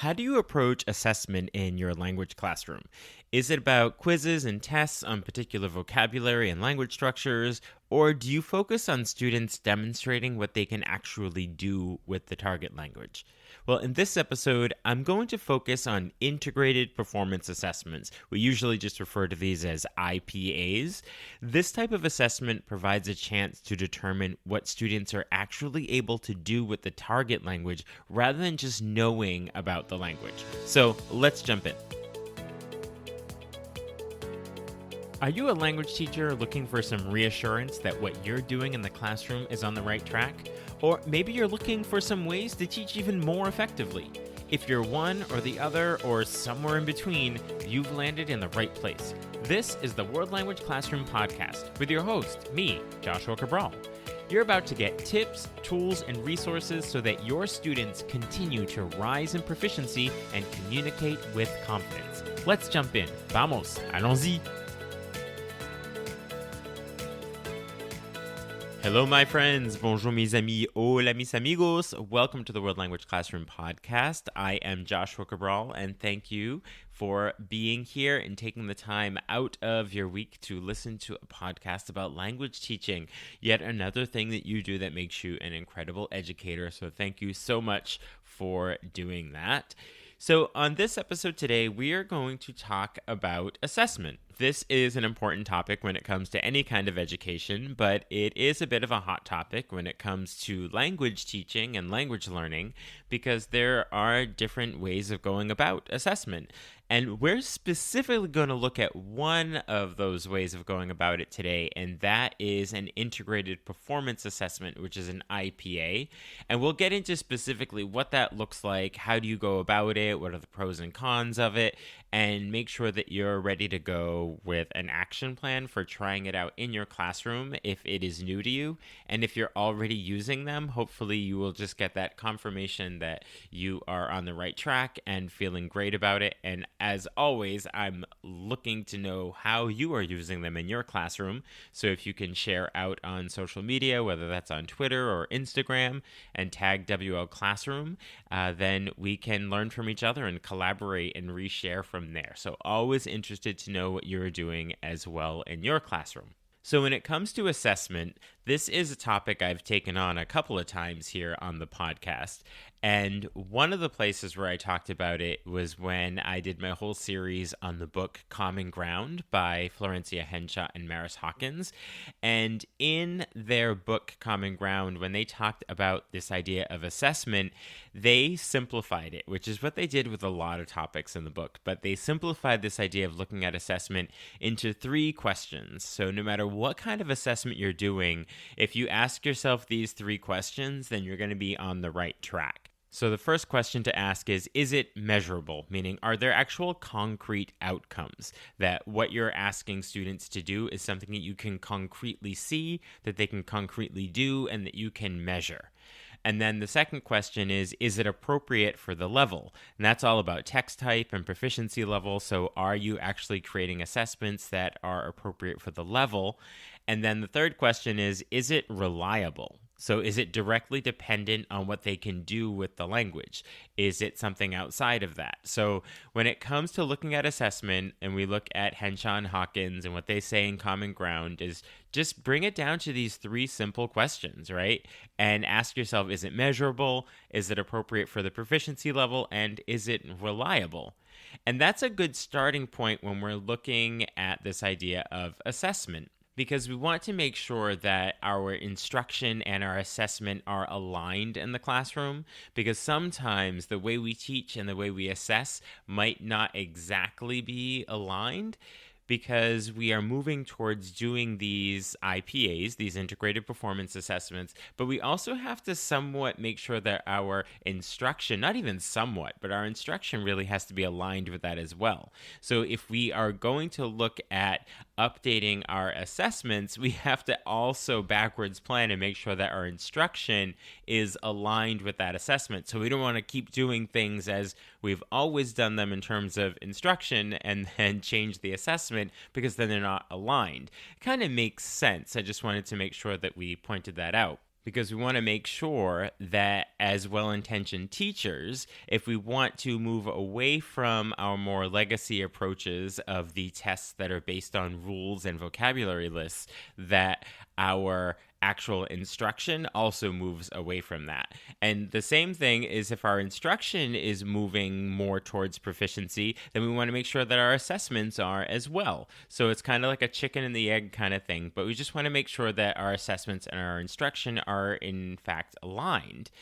How do you approach assessment in your language classroom? Is it about quizzes and tests on particular vocabulary and language structures, or do you focus on students demonstrating what they can actually do with the target language? Well, in this episode, I'm going to focus on integrated performance assessments. We usually just refer to these as IPAs. This type of assessment provides a chance to determine what students are actually able to do with the target language rather than just knowing about the language. So let's jump in. Are you a language teacher looking for some reassurance that what you're doing in the classroom is on the right track? Or maybe you're looking for some ways to teach even more effectively. If you're one or the other or somewhere in between, you've landed in the right place. This is the World Language Classroom Podcast with your host, me, Joshua Cabral. You're about to get tips, tools, and resources so that your students continue to rise in proficiency and communicate with confidence. Let's jump in. Vamos, allons-y. Hello, my friends. Bonjour, mes amis. Hola, mis amigos. Welcome to the World Language Classroom Podcast. I am Joshua Cabral, and thank you for being here and taking the time out of your week to listen to a podcast about language teaching. Yet another thing that you do that makes you an incredible educator. So thank you so much for doing that. So on this episode today, we are going to talk about assessment. This is an important topic when it comes to any kind of education, but it is a bit of a hot topic when it comes to language teaching and language learning because there are different ways of going about assessment. And we're specifically going to look at one of those ways of going about it today, and that is an integrated performance assessment, which is an IPA. And we'll get into specifically what that looks like, how do you go about it, what are the pros and cons of it, and make sure that you're ready to go with an action plan for trying it out in your classroom if it is new to you. And if you're already using them, hopefully you will just get that confirmation that you are on the right track and feeling great about it. And as always, I'm looking to know how you are using them in your classroom. So if you can share out on social media, whether that's on Twitter or Instagram, and tag WL Classroom, then we can learn from each other and collaborate and reshare from there. So always interested to know what you're doing as well in your classroom. So when it comes to assessment, this is a topic I've taken on a couple of times here on the podcast. And one of the places where I talked about it was when I did my whole series on the book Common Ground by Florencia Henshaw and Hawkins. And in their book Common Ground, when they talked about this idea of assessment, they simplified it, which is what they did with a lot of topics in the book. But they simplified this idea of looking at assessment into 3 questions. So no matter what kind of assessment you're doing, if you ask yourself these 3 questions, then you're going to be on the right track. So the first question to ask is it measurable? Meaning, are there actual concrete outcomes that what you're asking students to do is something that you can concretely see, that they can concretely do, and that you can measure? And then the second question is it appropriate for the level? And that's all about text type and proficiency level. So are you actually creating assessments that are appropriate for the level? And then the third question is it reliable? So is it directly dependent on what they can do with the language? Is it something outside of that? So when it comes to looking at assessment, and we look at Henshaw and Hawkins and what they say in Common Ground, is just bring it down to these 3 simple questions, right? And ask yourself, is it measurable? Is it appropriate for the proficiency level? And is it reliable? And that's a good starting point when we're looking at this idea of assessment, because we want to make sure that our instruction and our assessment are aligned in the classroom, because sometimes the way we teach and the way we assess might not exactly be aligned, because we are moving towards doing these IPAs, these integrated performance assessments, but we also have to somewhat make sure that our instruction, not even somewhat, but our instruction really has to be aligned with that as well. So if we are going to look at updating our assessments, we have to also backwards plan and make sure that our instruction is aligned with that assessment. So we don't want to keep doing things as we've always done them in terms of instruction and then change the assessment because then they're not aligned. It kind of makes sense. I just wanted to make sure that we pointed that out. because we want to make sure that as well-intentioned teachers, if we want to move away from our more legacy approaches of the tests that are based on rules and vocabulary lists, that our actual instruction also moves away from that. And the same thing is if our instruction is moving more towards proficiency, then we want to make sure that our assessments are as well. So it's kind of like a chicken and the egg kind of thing, but we just want to make sure that our assessments and our instruction are in fact aligned.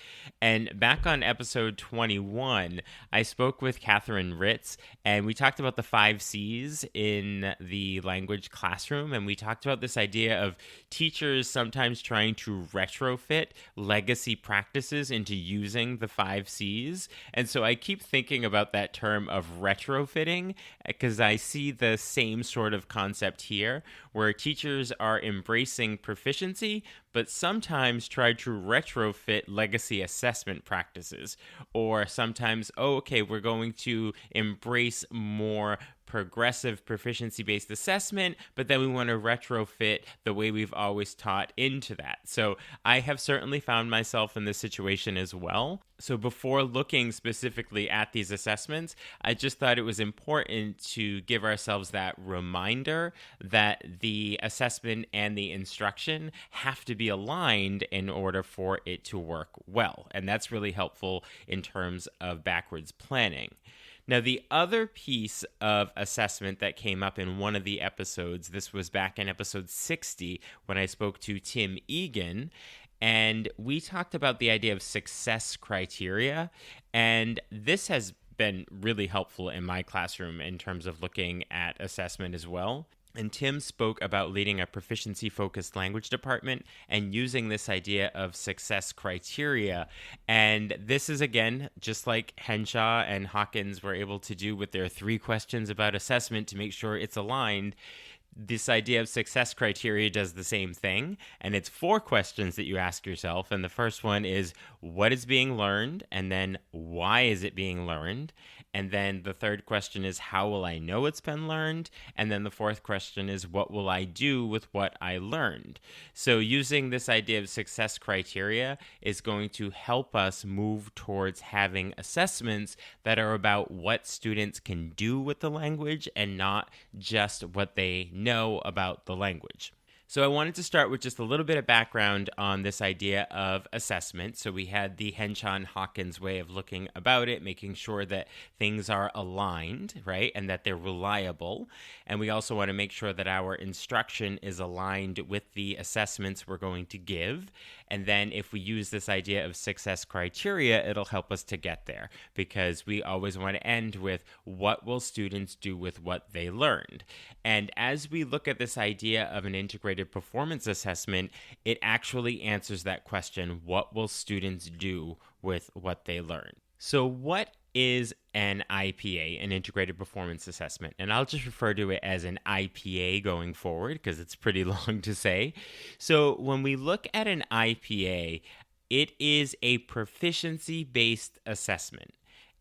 And back on episode 21, I spoke with Catherine Ritz, and we talked about the 5 C's in the language classroom, and we talked about this idea of teachers sometimes trying to retrofit legacy practices into using the 5 C's. And so I keep thinking about that term of retrofitting because I see the same sort of concept here where teachers are embracing proficiency, but sometimes try to retrofit legacy assessment practices. Or sometimes, we're going to embrace more progressive proficiency-based assessment, but then we want to retrofit the way we've always taught into that. So I have certainly found myself in this situation as well. So before looking specifically at these assessments, I just thought it was important to give ourselves that reminder that the assessment and the instruction have to be aligned in order for it to work well. And that's really helpful in terms of backwards planning. Now, the other piece of assessment that came up in one of the episodes, this was back in episode 60 when I spoke to Tim Egan, and we talked about the idea of success criteria, and this has been really helpful in my classroom in terms of looking at assessment as well. And Tim spoke about leading a proficiency-focused language department and using this idea of success criteria. And this is, again, just like Henshaw and Hawkins were able to do with their 3 questions about assessment to make sure it's aligned. This idea of success criteria does the same thing, and it's 4 questions that you ask yourself. And the first one is, what is being learned? And then, why is it being learned? And then the third question is, how will I know it's been learned? And then the fourth question is, what will I do with what I learned? So using this idea of success criteria is going to help us move towards having assessments that are about what students can do with the language and not just what they know about the language. So I wanted to start with just a little bit of background on this idea of assessment. So we had the Henshaw and Hawkins way of looking about it, making sure that things are aligned, right, and that they're reliable. And we also want to make sure that our instruction is aligned with the assessments we're going to give. And then if we use this idea of success criteria, it'll help us to get there, because we always want to end with what will students do with what they learned. And as we look at this idea of an integrated performance assessment, it actually answers that question, what will students do with what they learn? So what is an IPA, an integrated performance assessment? And I'll just refer to it as an IPA going forward because it's pretty long to say. So when we look at an IPA, it is a proficiency-based assessment.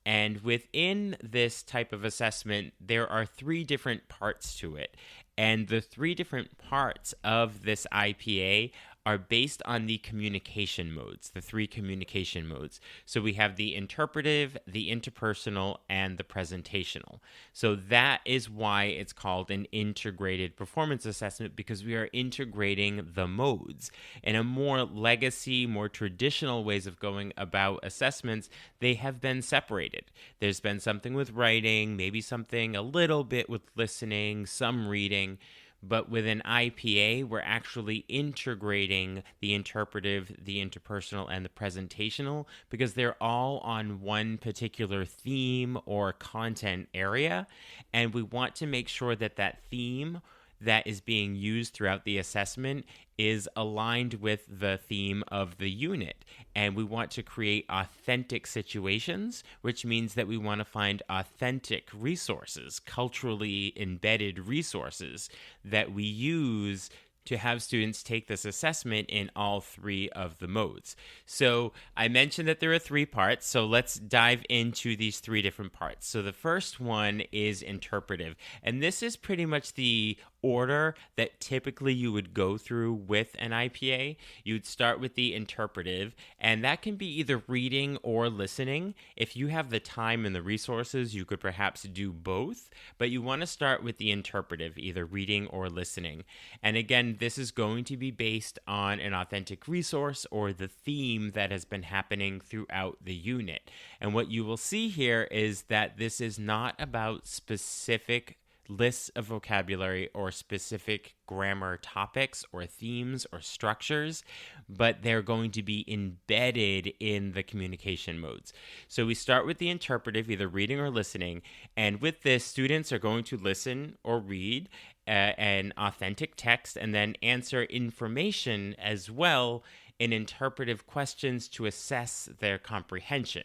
And within this type of assessment, there are 3 different parts to it. And the 3 different parts of this IPA are based on the communication modes, the 3 communication modes. So we have the interpretive, the interpersonal, and the presentational. So that is why it's called an integrated performance assessment, because we are integrating the modes. In a more legacy, more traditional ways of going about assessments, they have been separated. There's been something with writing, maybe something a little bit with listening, some reading. But with an IPA, we're actually integrating the interpretive, the interpersonal, and the presentational because they're all on one particular theme or content area. And we want to make sure that that theme that is being used throughout the assessment is aligned with the theme of the unit. And we want to create authentic situations, which means that we want to find authentic resources, culturally embedded resources that we use to have students take this assessment in all 3 of the modes. So I mentioned that there are 3 parts, so let's dive into these 3 different parts. So the first one is interpretive, and this is pretty much the order that typically you would go through with an IPA. You'd start with the interpretive, and that can be either reading or listening. If you have the time and the resources, you could perhaps do both, but you want to start with the interpretive, either reading or listening. And again, this is going to be based on an authentic resource or the theme that has been happening throughout the unit. And what you will see here is that this is not about specific lists of vocabulary or specific grammar topics or themes or structures, but they're going to be embedded in the communication modes. So we start with the interpretive, either reading or listening, and with this, students are going to listen or read an authentic text and then answer information as well in interpretive questions to assess their comprehension.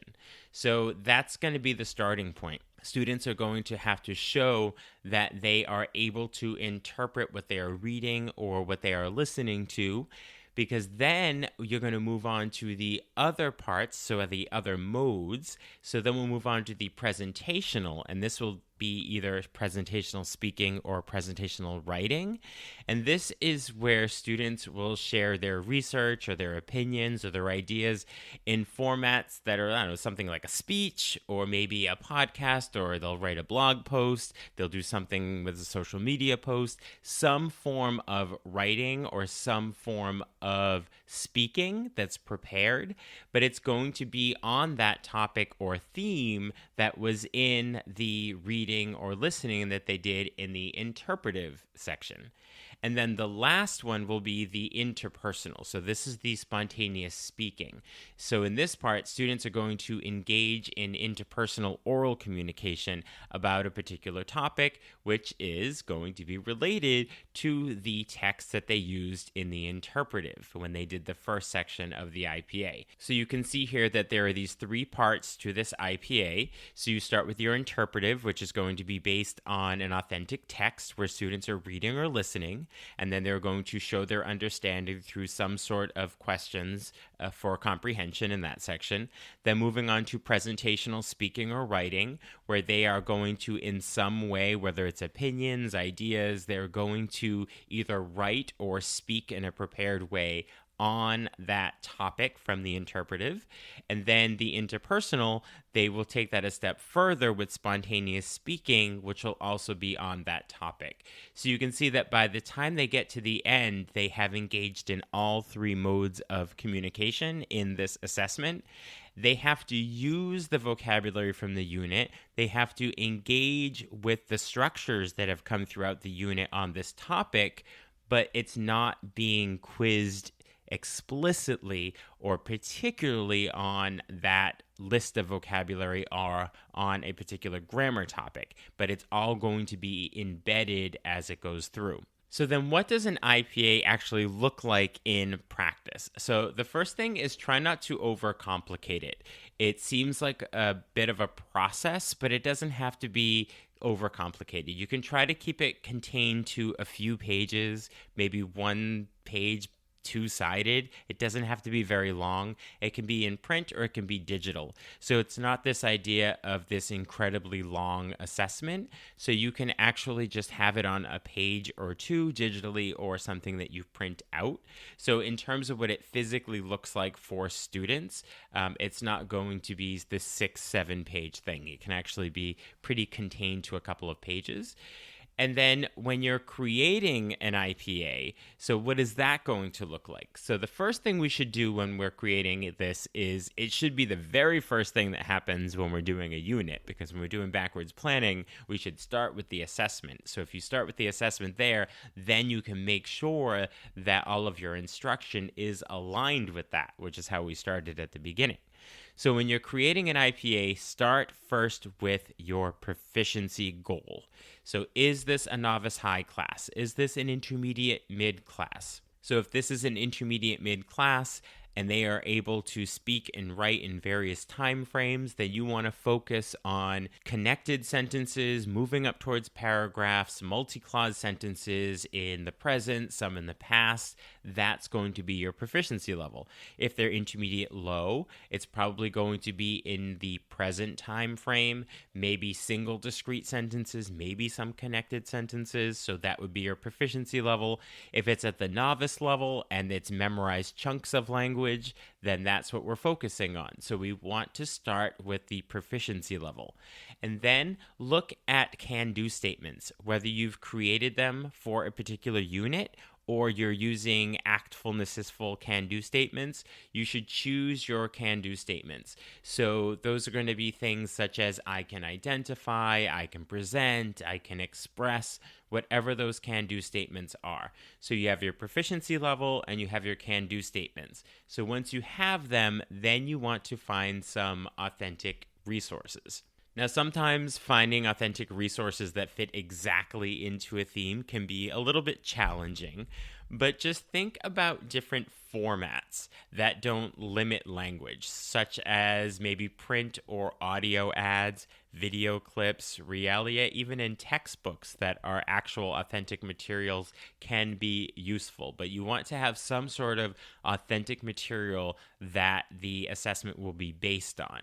So that's going to be the starting point. Students are going to have to show that they are able to interpret what they are reading or what they are listening to, because then you're going to move on to the other parts, so the other modes. So then we'll move on to the presentational, and this will be either presentational speaking or presentational writing. And this is where students will share their research or their opinions or their ideas in formats that are, I don't know, something like a speech or maybe a podcast, or they'll write a blog post, they'll do something with a social media post, some form of writing or some form of speaking that's prepared, but it's going to be on that topic or theme that was in the reading or listening that they did in the interpretive section. And then the last one will be the interpersonal. So this is the spontaneous speaking. So in this part, students are going to engage in interpersonal oral communication about a particular topic, which is going to be related to the text that they used in the interpretive when they did the first section of the IPA. So you can see here that there are these three parts to this IPA. So you start with your interpretive, which is going to be based on an authentic text where students are reading or listening, and then they're going to show their understanding through some sort of questions for comprehension in that section. Then moving on to presentational speaking or writing, where they are going to, in some way, whether it's opinions, ideas, they're going to either write or speak in a prepared way on that topic from the interpretive. And then the interpersonal, they will take that a step further with spontaneous speaking, which will also be on that topic. So you can see that by the time they get to the end, they have engaged in all three modes of communication in this assessment. They have to use the vocabulary from the unit. They have to engage with the structures that have come throughout the unit on this topic, but it's not being quizzed explicitly or particularly on that list of vocabulary or on a particular grammar topic, but it's all going to be embedded as it goes through. So then what does an IPA actually look like in practice? So the first thing is try not to overcomplicate it. It seems like a bit of a process, but it doesn't have to be overcomplicated. You can try to keep it contained to a few pages, maybe one page, two-sided. It doesn't have to be very long. It can be in print or it can be digital. So it's not this idea of this incredibly long assessment. So you can actually just have it on a page or two digitally or something that you print out. So in terms of what it physically looks like for students, it's not going to be the 6-7 page thing. It can actually be pretty contained to a couple of pages. And then when you're creating an IPA, so what is that going to look like? So the first thing we should do when we're creating this is it should be the very first thing that happens when we're doing a unit, because when we're doing backwards planning, we should start with the assessment. So if you start with the assessment there, then you can make sure that all of your instruction is aligned with that, which is how we started at the beginning. So when you're creating an IPA, start first with your proficiency goal. So is this a novice high class? Is this an intermediate mid class? So if this is an intermediate mid class, and they are able to speak and write in various time frames, then you want to focus on connected sentences, moving up towards paragraphs, multi-clause sentences in the present, some in the past. That's going to be your proficiency level. If they're intermediate low, it's probably going to be in the present time frame, maybe single discrete sentences, maybe some connected sentences. So that would be your proficiency level. If it's at the novice level and it's memorized chunks of language, then that's what we're focusing on. So we want to start with the proficiency level. And then look at can-do statements, whether you've created them for a particular unit or you're using actful, necessful can-do statements. You should choose your can-do statements. So those are going to be things such as I can identify, I can present, I can express, whatever those can-do statements are. So you have your proficiency level and you have your can-do statements. So once you have them, then you want to find some authentic resources. Now, sometimes finding authentic resources that fit exactly into a theme can be a little bit challenging, but just think about different formats that don't limit language, such as maybe print or audio ads, video clips, realia, even in textbooks that are actual authentic materials can be useful. But you want to have some sort of authentic material that the assessment will be based on.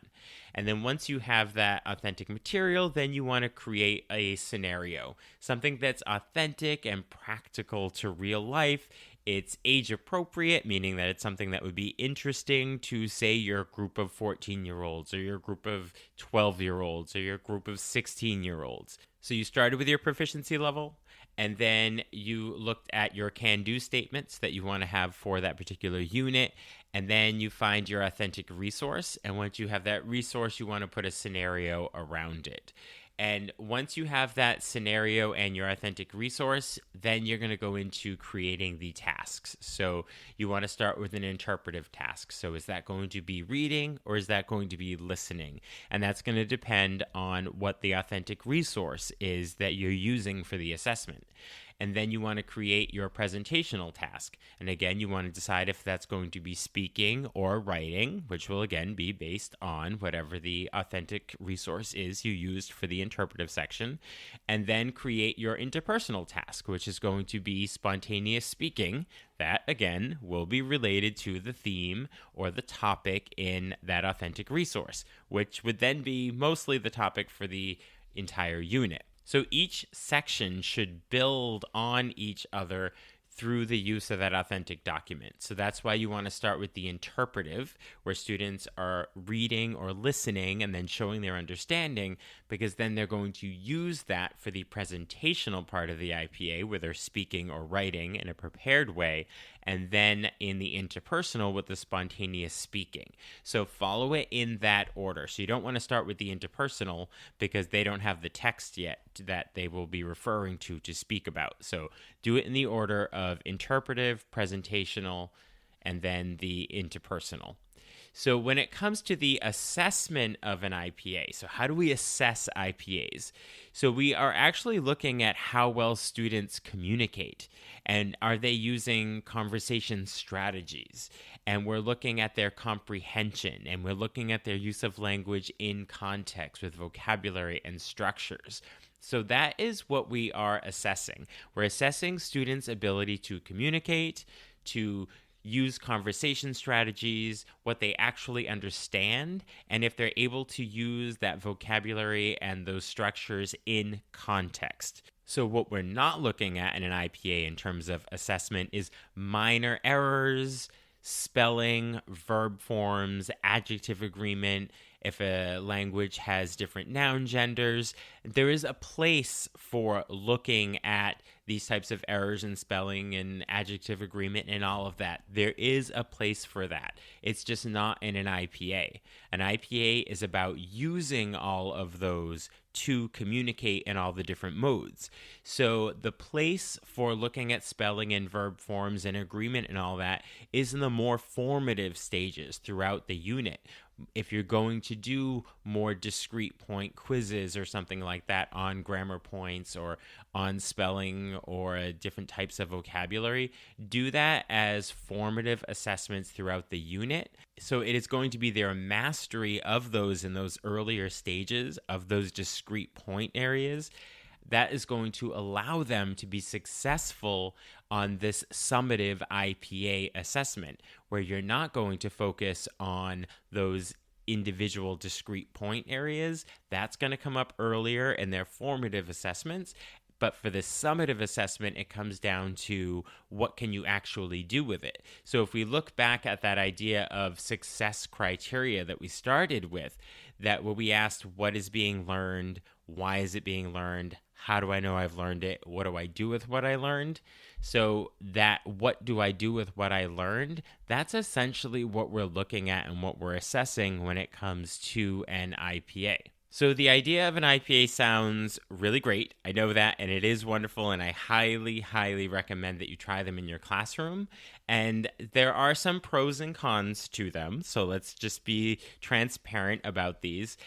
And then once you have that authentic material, then you want to create a scenario, something that's authentic and practical to real life. It's age appropriate, meaning that it's something that would be interesting to, say, your group of 14-year-olds or your group of 12-year-olds or your group of 16-year-olds. So you started with your proficiency level, and then you looked at your can-do statements that you want to have for that particular unit, and then you find your authentic resource. And once you have that resource, you want to put a scenario around it. And once you have that scenario and your authentic resource, then you're going to go into creating the tasks. So you want to start with an interpretive task. So is that going to be reading or is that going to be listening? And that's going to depend on what the authentic resource is that you're using for the assessment. And then you want to create your presentational task. And again, you want to decide if that's going to be speaking or writing, which will again be based on whatever the authentic resource is you used for the interpretive section. And then create your interpersonal task, which is going to be spontaneous speaking. That, again, will be related to the theme or the topic in that authentic resource, which would then be mostly the topic for the entire unit. So each section should build on each other through the use of that authentic document. So that's why you want to start with the interpretive, where students are reading or listening and then showing their understanding, because then they're going to use that for the presentational part of the IPA, where they're speaking or writing in a prepared way, and then in the interpersonal with the spontaneous speaking. So follow it in that order. So you don't want to start with the interpersonal because they don't have the text yet that they will be referring to speak about. So do it in the order of interpretive, presentational, and then the interpersonal. So when it comes to the assessment of an IPA, so how do we assess IPAs? So we are actually looking at how well students communicate, and are they using conversation strategies? And we're looking at their comprehension, and we're looking at their use of language in context with vocabulary and structures. So that is what we are assessing. We're assessing students' ability to communicate, to use conversation strategies, what they actually understand, and if they're able to use that vocabulary and those structures in context. So what we're not looking at in an IPA in terms of assessment is minor errors, spelling, verb forms, adjective agreement. If a language has different noun genders, there is a place for looking at these types of errors in spelling and adjective agreement and all of that. There is a place for that. It's just not in an IPA. An IPA is about using all of those to communicate in all the different modes. So the place for looking at spelling and verb forms and agreement and all that is in the more formative stages throughout the unit. If you're going to do more discrete point quizzes or something like that on grammar points or on spelling or different types of vocabulary, do that as formative assessments throughout the unit. So it is going to be their mastery of those in those earlier stages of those discrete point areas that is going to allow them to be successful on this summative IPA assessment, where you're not going to focus on those individual discrete point areas. That's going to come up earlier in their formative assessments. But for the summative assessment, it comes down to what can you actually do with it. So if we look back at that idea of success criteria that we started with, that where we asked what is being learned, why is it being learned, how do I know I've learned it, what do I do with what I learned? So that what do I do with what I learned, that's essentially what we're looking at and what we're assessing when it comes to an IPA. So the idea of an IPA sounds really great. I know that, and it is wonderful, and I highly, highly recommend that you try them in your classroom. And there are some pros and cons to them, so let's just be transparent about these.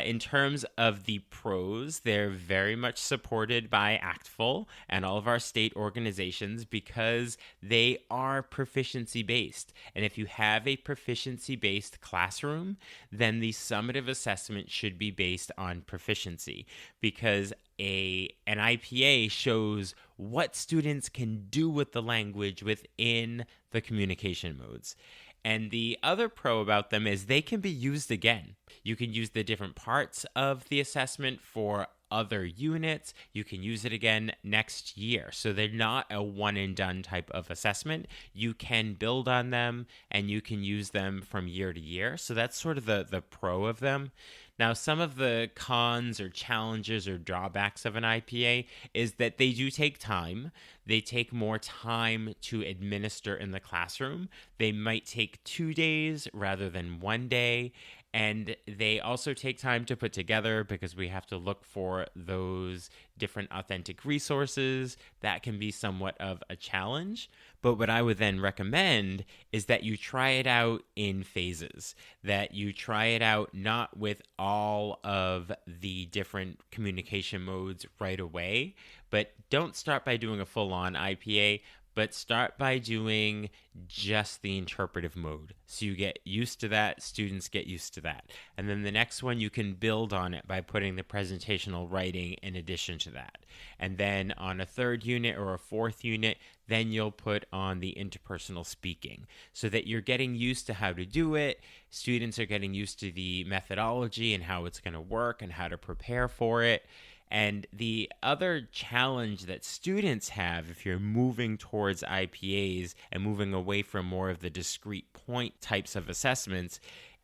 In terms of the pros, they're very much supported by ACTFL and all of our state organizations because they are proficiency-based. And if you have a proficiency-based classroom, then the summative assessment should be based on proficiency, because an IPA shows what students can do with the language within the communication modes. And the other pro about them is they can be used again. You can use the different parts of the assessment for other units. You can use it again next year. So they're not a one and done type of assessment. You can build on them and you can use them from year to year. So that's sort of the pro of them. Now, some of the cons or challenges or drawbacks of an IPA is that they do take time. They take more time to administer in the classroom. They might take 2 days rather than 1 day. And they also take time to put together because we have to look for those different authentic resources. That can be somewhat of a challenge. But what I would then recommend is that you try it out in phases, that you try it out not with all of the different communication modes right away, but don't start by doing a full-on IPA, but start by doing just the interpretive mode. So you get used to that, students get used to that. And then the next one, you can build on it by putting the presentational writing in addition to that. And then on a third unit or a fourth unit, then you'll put on the interpersonal speaking so that you're getting used to how to do it. Students are getting used to the methodology and how it's going to work and how to prepare for it. And the other challenge that students have if you're moving towards IPAs and moving away from more of the discrete point types of assessments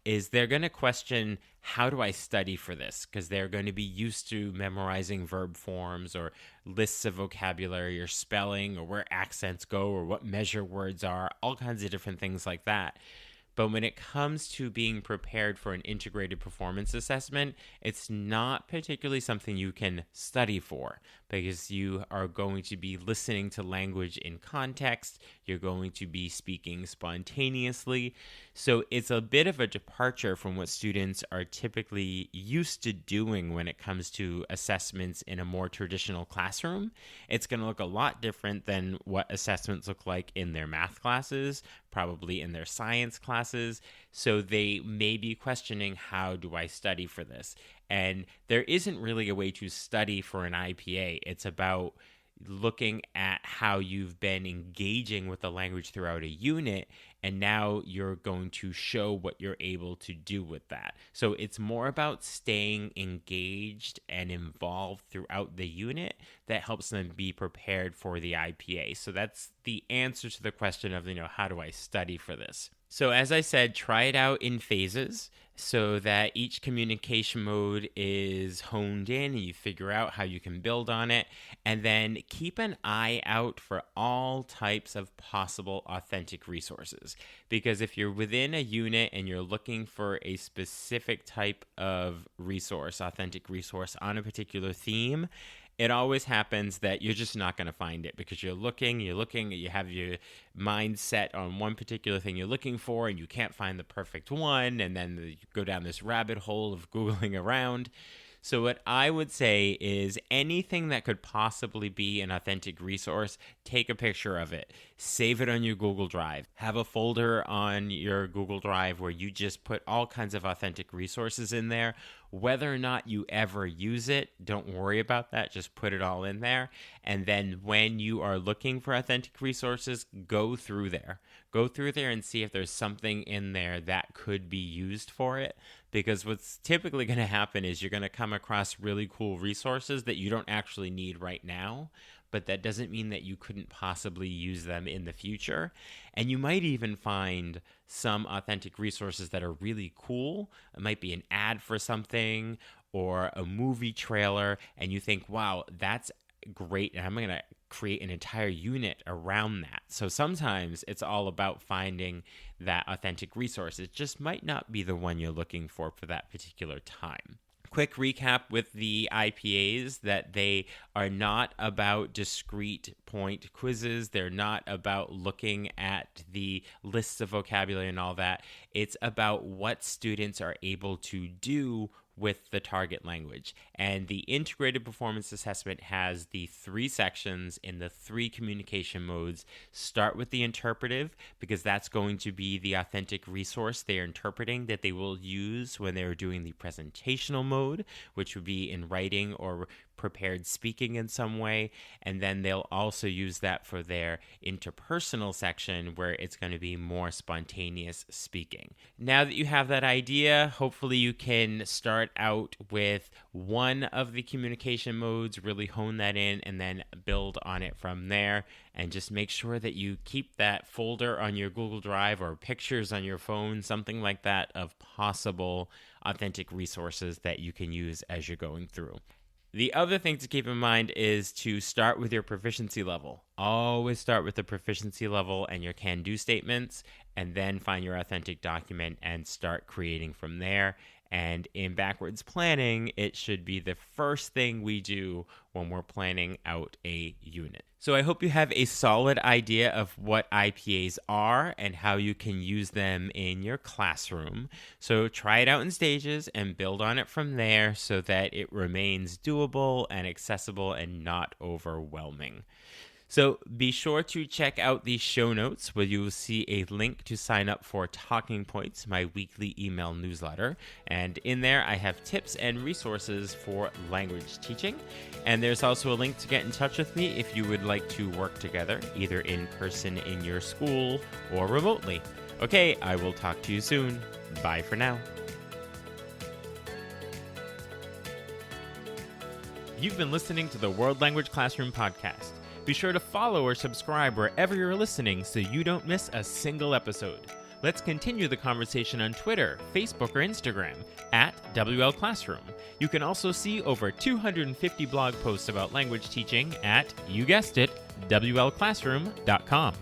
is they're going to question, how do I study for this? Because they're going to be used to memorizing verb forms or lists of vocabulary or spelling or where accents go or what measure words are, all kinds of different things like that. But when it comes to being prepared for an integrated performance assessment, it's not particularly something you can study for because you are going to be listening to language in context. You're going to be speaking spontaneously. So it's a bit of a departure from what students are typically used to doing when it comes to assessments in a more traditional classroom. It's going to look a lot different than what assessments look like in their math classes, probably in their science classes. So they may be questioning, how do I study for this? And there isn't really a way to study for an IPA. It's about looking at how you've been engaging with the language throughout a unit, and now you're going to show what you're able to do with that. So it's more about staying engaged and involved throughout the unit that helps them be prepared for the IPA. So that's the answer to the question of, how do I study for this? So as I said, try it out in phases so that each communication mode is honed in and you figure out how you can build on it. And then keep an eye out for all types of possible authentic resources. Because if you're within a unit and you're looking for a specific type of resource, authentic resource on a particular theme, it always happens that you're just not going to find it because you're looking, you have your mind set on one particular thing you're looking for and you can't find the perfect one, and then you go down this rabbit hole of Googling around. So what I would say is anything that could possibly be an authentic resource, take a picture of it. Save it on your Google Drive. Have a folder on your Google Drive where you just put all kinds of authentic resources in there. Whether or not you ever use it, don't worry about that. Just put it all in there. And then when you are looking for authentic resources, go through there. Go through there and see if there's something in there that could be used for it. Because what's typically going to happen is you're going to come across really cool resources that you don't actually need right now, but that doesn't mean that you couldn't possibly use them in the future. And you might even find some authentic resources that are really cool. It might be an ad for something or a movie trailer, and you think, wow, that's great, and I'm going to create an entire unit around that. So sometimes it's all about finding that authentic resource. It just might not be the one you're looking for that particular time. Quick recap with the IPAs that they are not about discrete point quizzes. They're not about looking at the lists of vocabulary and all that. It's about what students are able to do with the target language. And the integrated performance assessment has the 3 sections in the 3 communication modes. Start with the interpretive, because that's going to be the authentic resource they're interpreting that they will use when they're doing the presentational mode, which would be in writing or prepared speaking in some way. And then they'll also use that for their interpersonal section, where it's going to be more spontaneous speaking. Now that you have that idea, hopefully you can start out with one of the communication modes, really hone that in, and then build on it from there. And just make sure that you keep that folder on your Google Drive or pictures on your phone, something like that, of possible authentic resources that you can use as you're going through. The other thing to keep in mind is to start with your proficiency level. Always start with the proficiency level and your can-do statements, and then find your authentic document and start creating from there. And in backwards planning, it should be the first thing we do when we're planning out a unit. So I hope you have a solid idea of what IPAs are and how you can use them in your classroom. So try it out in stages and build on it from there so that it remains doable and accessible and not overwhelming. So be sure to check out the show notes where you will see a link to sign up for Talking Points, my weekly email newsletter. And in there, I have tips and resources for language teaching. And there's also a link to get in touch with me if you would like to work together, either in person in your school or remotely. Okay, I will talk to you soon. Bye for now. You've been listening to the World Language Classroom podcast. Be sure to follow or subscribe wherever you're listening so you don't miss a single episode. Let's continue the conversation on Twitter, Facebook, or Instagram at WL Classroom. You can also see over 250 blog posts about language teaching at, you guessed it, WLClassroom.com.